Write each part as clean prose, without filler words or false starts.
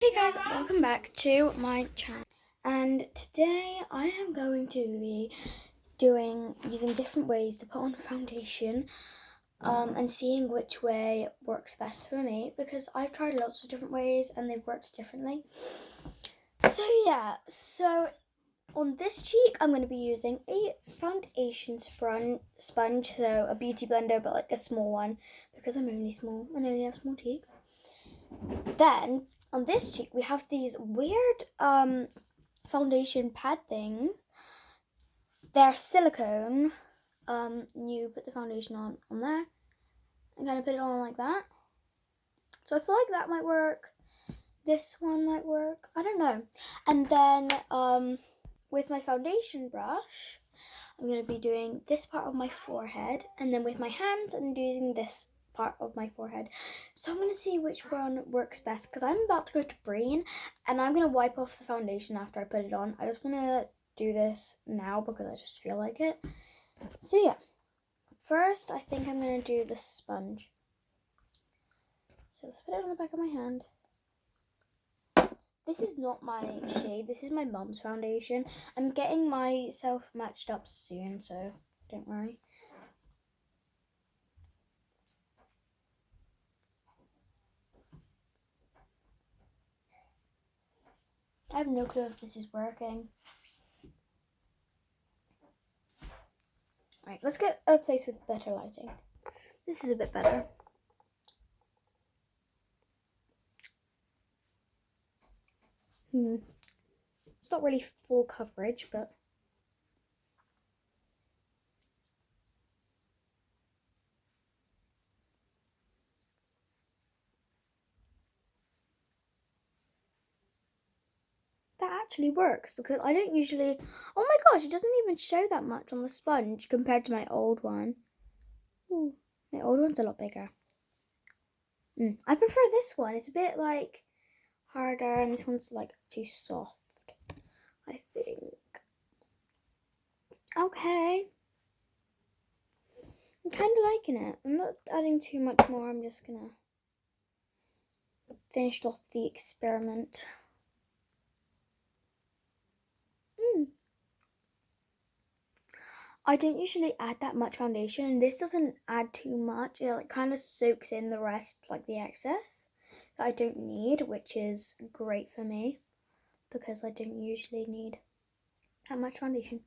Hey guys, welcome back to my channel. And today I am going to be using different ways to put on foundation and seeing which way works best for me, because I've tried lots of different ways and they've worked differently. So on this cheek I'm going to be using a foundation sponge, so a beauty blender but like a small one, because I'm only small and only have small cheeks. Then on this cheek we have these weird foundation pad things. They're silicone. You put the foundation on there and kind of put it on like that. So I feel like that might work. This one might work. I don't know. And then with my foundation brush, I'm going to be doing this part of my forehead, and then with my hands I'm using this part of my forehead. So I'm going to see which one works best, because I'm about to go to Breen and I'm going to wipe off the foundation after I put it on. I just want to do this now because I just feel like it. So yeah, first I think I'm going to do the sponge. So let's put it on the back of my hand. This is not my shade, this is my mum's foundation. I'm getting myself matched up soon, so don't worry. I have no clue if this is working. Right, let's get a place with better lighting. This is a bit better. It's not really full coverage, but that actually works, because I don't usually... Oh my gosh, it doesn't even show that much on the sponge compared to my old one. Ooh, my old one's a lot bigger. I prefer this one. It's a bit like harder, and this one's like too soft, I think. Okay. I'm kind of liking it. I'm not adding too much more. I'm just gonna finish off the experiment. I don't usually add that much foundation, and this doesn't add too much. It like kind of soaks in the rest, like the excess that I don't need, which is great for me because I don't usually need that much foundation.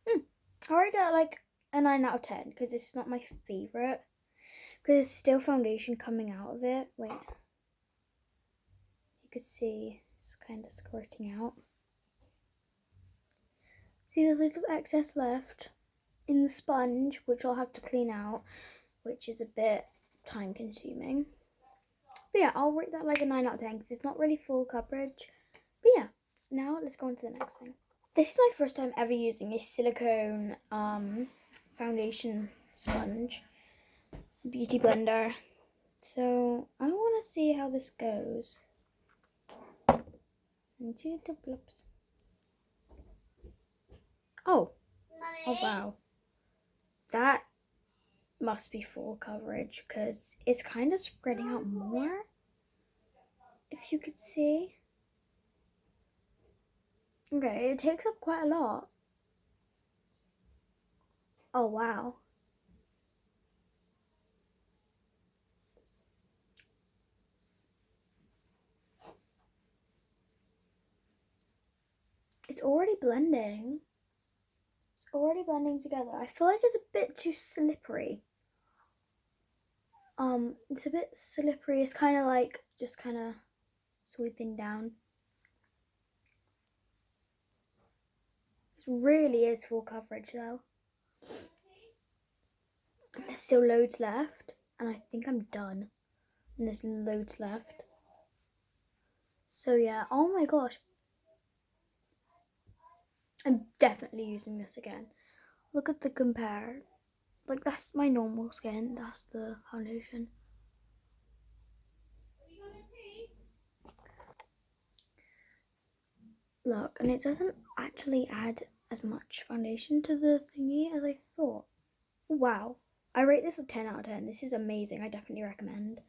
I rate it like a 9 out of 10 because this is not my favorite, because there's still foundation coming out of it. Wait, you could see it's kind of squirting out. See, there's a little excess left in the sponge, which I'll have to clean out, which is a bit time consuming. But yeah, I'll rate that like a 9 out of 10 because it's not really full coverage. But yeah, now let's go on to the next thing. This is my first time ever using a silicone foundation sponge beauty blender. So I want to see how this goes. And 2 little blobs. Oh wow. That must be full coverage because it's kind of spreading out more, if you could see. Okay, it takes up quite a lot. Oh wow. It's already blending. It's already blending together. I feel like it's a bit too slippery. It's a bit slippery. It's kind of like just kind of sweeping down. This really is full coverage though. There's still loads left, and I think I'm done. And there's loads left. So yeah, oh my gosh. I'm definitely using this again. Look at the compare. Like, that's my normal skin. That's the foundation. Look, and it doesn't actually add as much foundation to the thingy as I thought. Wow. I rate this a 10 out of 10. This is amazing. I definitely recommend.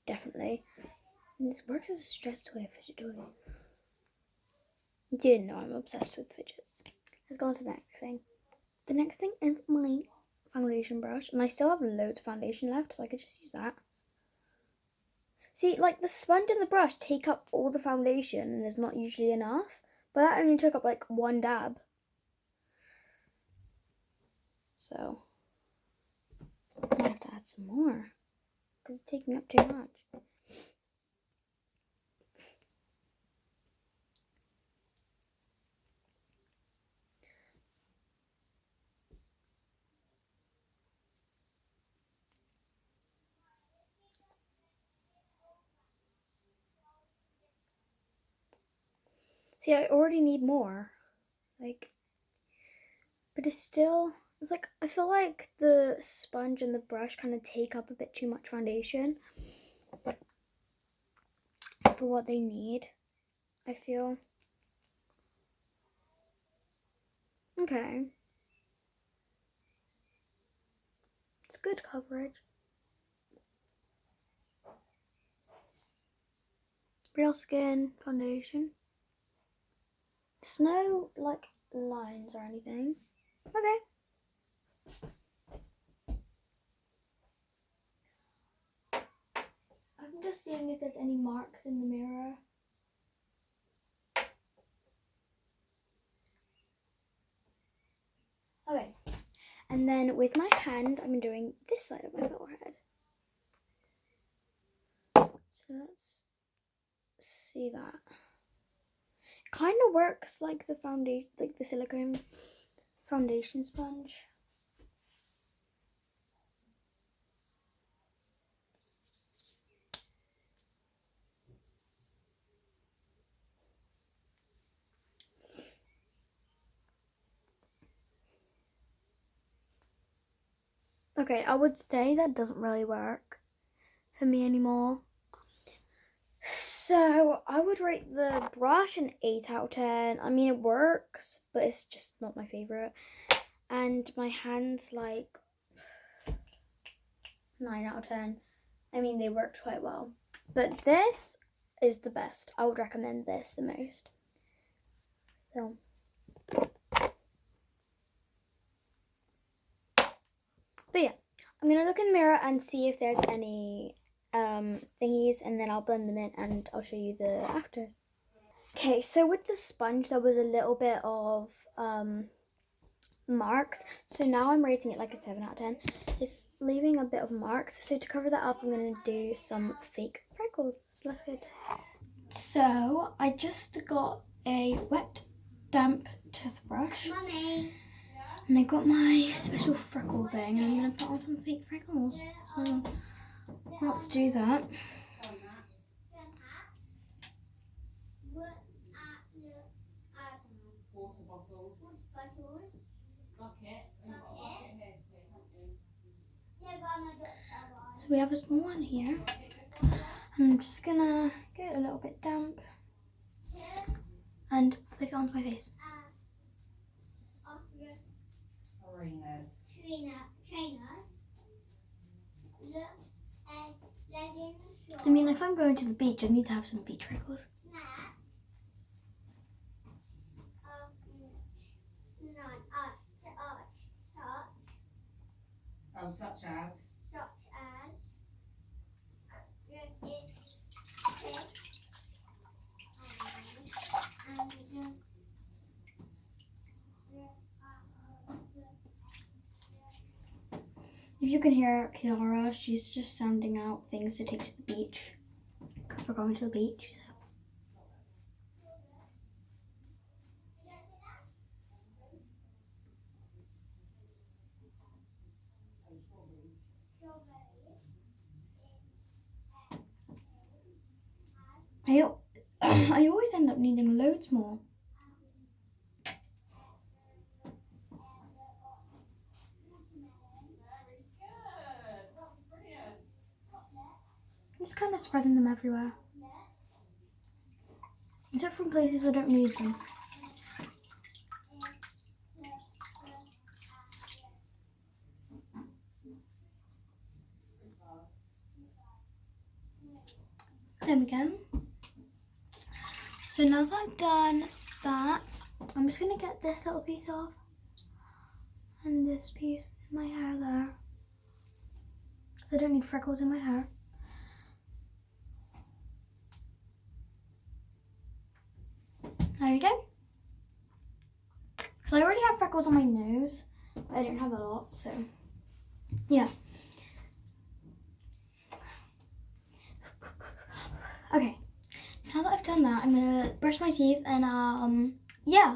Definitely. And this works as a stress toy, fidget toy. You didn't know I'm obsessed with fidgets. Let's go on to the next thing. The next thing is my foundation brush. And I still have loads of foundation left, so I could just use that. See, like the sponge and the brush take up all the foundation and there's not usually enough. But that only took up like one dab. So, I might have to add some more. Because it's taking up too much. See, I already need more. Like, but it's like, I feel like the sponge and the brush kind of take up a bit too much foundation for what they need, I feel. Okay. It's good coverage. Real Skin foundation. There's no, like, lines or anything. Okay. I'm just seeing if there's any marks in the mirror. Okay. And then with my hand, I'm doing this side of my forehead. So let's see that. Kind of works like the foundation, like the silicone foundation sponge. Okay, I would say that doesn't really work for me anymore. So I would rate the brush an 8 out of 10. I mean, it works, but it's just not my favorite. And my hands, like 9 out of 10. I mean, they worked quite well. But this is the best. I would recommend this the most. So. But yeah, I'm going to look in the mirror and see if there's any thingies, and then I'll blend them in and I'll show you the afters. Okay, so with the sponge, there was a little bit of marks. So now I'm rating it like a 7 out of 10. It's leaving a bit of marks. So to cover that up, I'm going to do some fake freckles. So let's go. So I just got a wet, damp toothbrush. Mummy. And I got my special freckle thing, and I'm going to put on some fake freckles. So let's do that. So we have a small one here. I'm just going to get it a little bit damp and flick it onto my face. I mean, if I'm going to the beach, I need to have some beach freckles. Oh, such as? If you can hear Kiara, she's just sounding out things to take to the beach. Because we're going to the beach, so. I always end up needing loads more. I'm just kind of spreading them everywhere. Except from places I don't need them. There we go. So now that I've done that, I'm just going to get this little piece off. And this piece in my hair there. So I don't need freckles in my hair. There we go. Because I already have freckles on my nose. I don't have a lot, so yeah. Okay, now that I've done that, I'm gonna brush my teeth and yeah.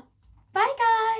Bye guys!